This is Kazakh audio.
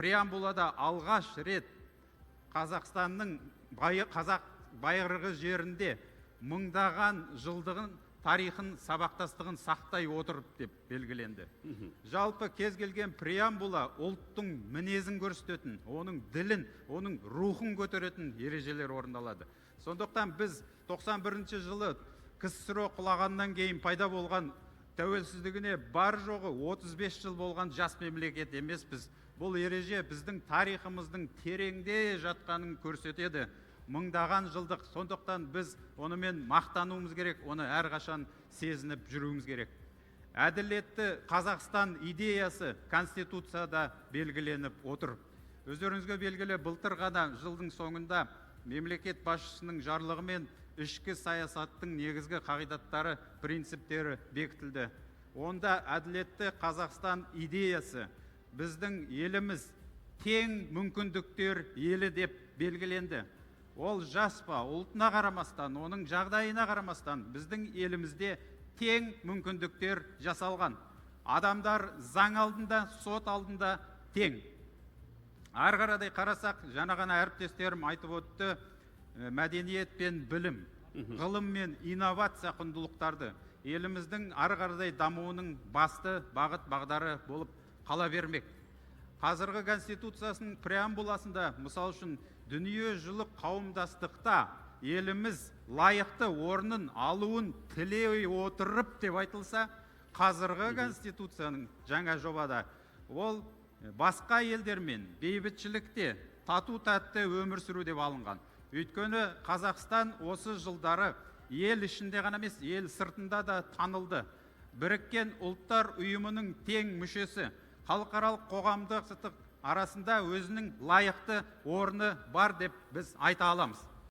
преамбулада алғаш рет Қазақстанның байырғы жерінде мыңдаған жылдығын тарихын сабақтастығын сақтай отырып деп белгіленді. Жалпы кез келген преамбула ұлттың мінезін көрсететін, оның ділін, оның рухын көтеретін ережелер орындалады. Сондықтан біз 91 жылы КСРО құлағаннан кейін пайда болған тәуелсіздігіне бар жоғы 35 жыл болған жас мемлекет емеспіз. Бұл ереже біздің тарихымыздың тереңде жатқанын көрсетеді. Мыңдаған жылдық, сондықтан біз онымен мақтануымыз керек, оны әрқашан сезініп жүруіміз керек. Әділетті Қазақстан идеясы Конституцияда белгіленіп отыр. Өздеріңізге белгілі, былтыр ғана жылдың соңында мемлекет басшысының жарлығымен ішкі саясаттың негізгі қағидаттары, принциптері бекітілді. Онда әділетті Қазақстан идеясы біздің еліміз тең мүмкіндіктер елі деп белгіленді. Ол жас па, ұлтына қарамастан, оның жағдайына қарамастан біздің елімізде тең мүмкіндіктер жасалған. Адамдар заң алдында, сот алдында тең. Арғарадай қарасақ, жаңа ғана әріптестерім айтып өтті, мәдениет пен білім, ғылым мен инновация құндылықтарды еліміздің арғарадай дамуының басты бағыт бағдары болып қала бермек. Қазіргі Конституциясының преамбуласында, мысал үшін, дүниежүзілік қауымдастықта еліміз лайықты орнын алуын тілей отырып деп айтылса, қазіргі Конституцияның жаңа жобада ол басқа елдермен бейбітшілікте тату-тәтті өмір сүру деп алынған. Өйткені Қазақстан осы жылдары ел ішінде ғана емес, ел сыртында да танылды. Біріккен ұлттар ұйымының тең мүшесі, халықаралық қоғамдық арасында өзінің лайықты орны бар деп біз айта аламыз.